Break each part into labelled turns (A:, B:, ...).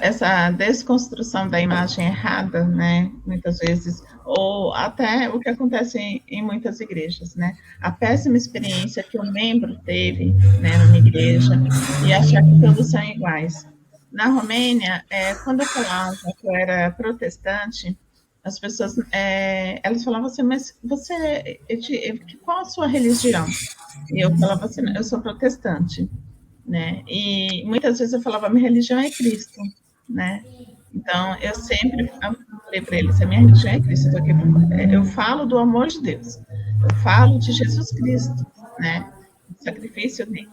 A: essa desconstrução da imagem errada, né, muitas vezes, ou até o que acontece em muitas igrejas, né, a péssima experiência que o membro teve, né, numa igreja, e achar que todos são iguais. Na Romênia, quando eu falava que eu era protestante, as pessoas, elas falavam assim, mas você, qual a sua religião? E eu falava assim, eu sou protestante, né? E muitas vezes eu falava, minha religião é Cristo, né? Então, eu sempre falei para eles, a minha religião é Cristo, eu falo do amor de Deus, eu falo de Jesus Cristo, né? O sacrifício dele.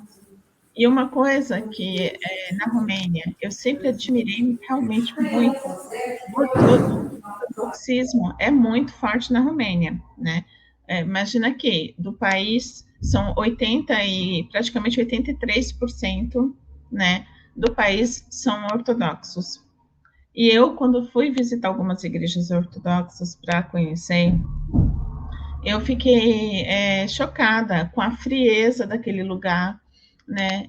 A: E uma coisa que na Romênia eu sempre admirei realmente muito, o ortodoxismo é muito forte na Romênia, né? Imagina que do país são 80 e praticamente 83%, né, do país são ortodoxos. E eu, quando fui visitar algumas igrejas ortodoxas para conhecer, eu fiquei chocada com a frieza daquele lugar, né?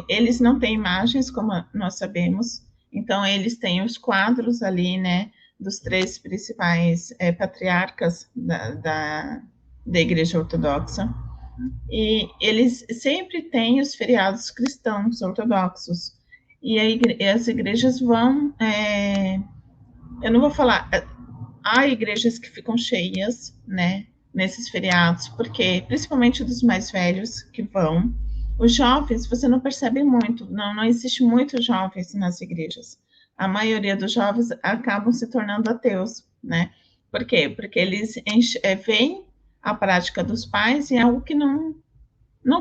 A: Eles não têm imagens, como nós sabemos, então eles têm os quadros ali, né, dos três principais patriarcas da Igreja Ortodoxa, e eles sempre têm os feriados cristãos ortodoxos, e as igrejas vão, eu não vou falar, há igrejas que ficam cheias, né, nesses feriados, porque principalmente dos mais velhos que vão. Os jovens, você não percebe muito, não existe muitos jovens nas igrejas. A maioria dos jovens acabam se tornando ateus, né? Por quê? Porque eles veem a prática dos pais e é algo que não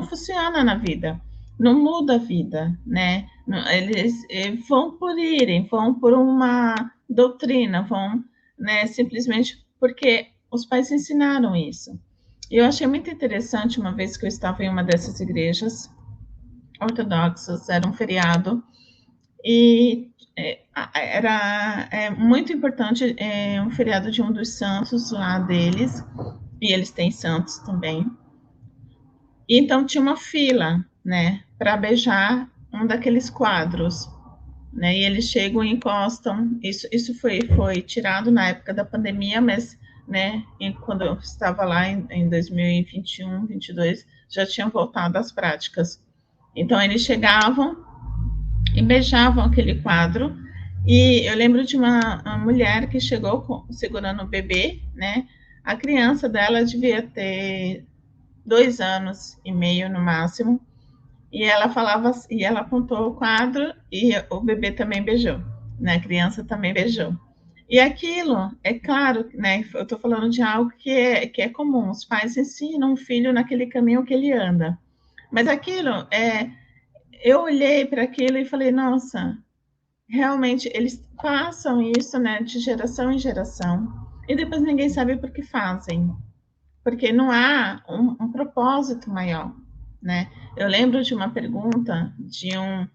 A: funciona na vida, não muda a vida, né? Eles vão por irem, vão por uma doutrina, vão, né, simplesmente porque os pais ensinaram isso. E eu achei muito interessante uma vez que eu estava em uma dessas igrejas ortodoxas, era um feriado, e era muito importante, um feriado de um dos santos lá deles, e eles têm santos também. E então tinha uma fila, né, para beijar um daqueles quadros, né? E eles chegam e encostam. Isso foi tirado na época da pandemia, mas, né, quando eu estava lá em 2021, 22, já tinham voltado às práticas. Então eles chegavam e beijavam aquele quadro. E eu lembro de uma mulher que chegou segurando o bebê, né? A criança dela devia ter 2 anos e meio no máximo, e ela falava, e ela apontou o quadro e o bebê também beijou, né? A criança também beijou. E aquilo, é claro, né? Eu estou falando de algo que é comum. Os pais ensinam o filho naquele caminho que ele anda. Mas aquilo, eu olhei para aquilo e falei, nossa, realmente eles passam isso, né, de geração em geração, e depois ninguém sabe por que fazem, porque não há um propósito maior, né? Eu lembro de uma pergunta de um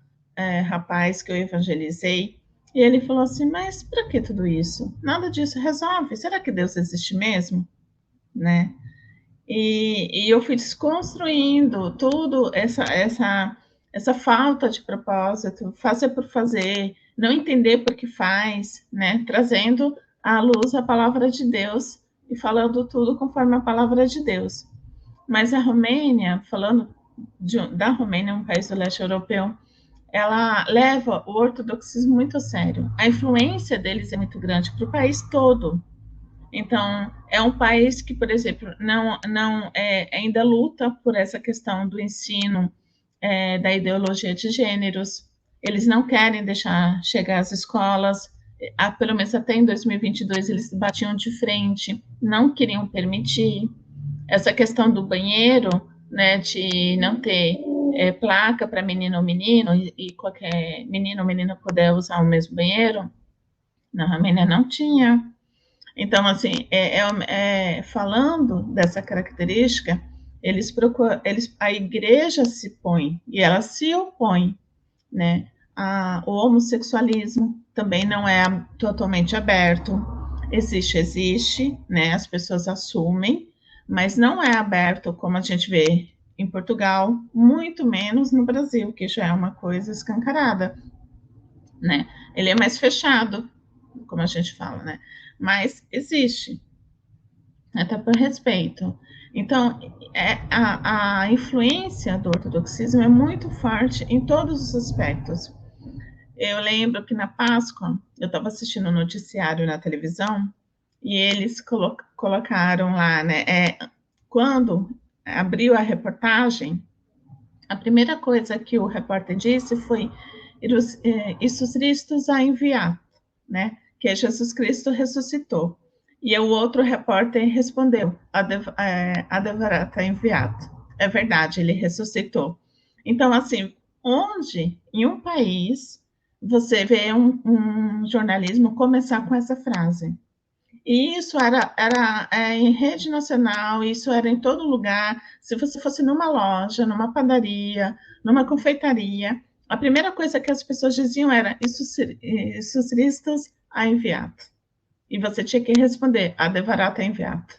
A: rapaz que eu evangelizei, e ele falou assim, mas para que tudo isso? Nada disso resolve. Será que Deus existe mesmo? Né? E eu fui desconstruindo tudo essa falta de propósito, fazer por fazer, não entender por que faz, né? Trazendo à luz a palavra de Deus e falando tudo conforme a palavra de Deus. Mas a Romênia, falando da Romênia, um país do leste europeu, ela leva o ortodoxismo muito a sério. A influência deles é muito grande para o país todo. Então, é um país que, por exemplo, não ainda luta por essa questão do ensino da ideologia de gêneros. Eles não querem deixar chegar às escolas. Pelo menos até em 2022 eles batiam de frente, não queriam permitir. Essa questão do banheiro, né, de não ter placa para menino ou menino, e qualquer menino ou menina puder usar o mesmo banheiro, na Romênia não tinha. Então, assim, falando dessa característica, eles procuram, a igreja se põe, e ela se opõe, né? O homossexualismo também não é totalmente aberto, existe, né? As pessoas assumem, mas não é aberto como a gente vê em Portugal, muito menos no Brasil, que já é uma coisa escancarada. né? Ele é mais fechado, como a gente fala, né? Mas existe, até por respeito. Então, a influência do ortodoxismo é muito forte em todos os aspectos. Eu lembro que na Páscoa, eu estava assistindo um noticiário na televisão e eles colocaram lá, né? Quando abriu a reportagem, a primeira coisa que o repórter disse foi: "Iisus Christus a enviar", né? Que Jesus Cristo ressuscitou. E o outro repórter respondeu: "Adeverata enviado". É verdade, ele ressuscitou. Então, assim, onde em um país você vê um jornalismo começar com essa frase? E isso era em rede nacional, isso era em todo lugar. Se você fosse numa loja, numa padaria, numa confeitaria, a primeira coisa que as pessoas diziam era: "Iisus Christus a enviado". E você tinha que responder: "Adeverata enviado",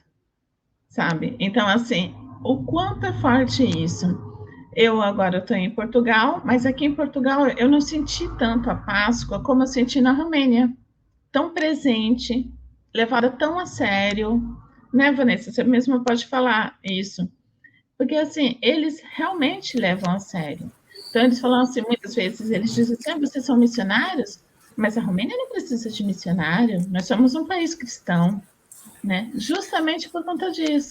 A: sabe? Então, assim, o quanto é forte isso. Eu agora estou em Portugal, mas aqui em Portugal eu não senti tanto a Páscoa como eu senti na Romênia, tão presente, levada tão a sério, né, Vanessa? Você mesma pode falar isso. Porque, assim, eles realmente levam a sério. Então, eles falam assim, muitas vezes, eles dizem assim: "Ah, vocês são missionários?" Mas a Romênia não precisa de missionário, nós somos um país cristão, né? Justamente por conta disso.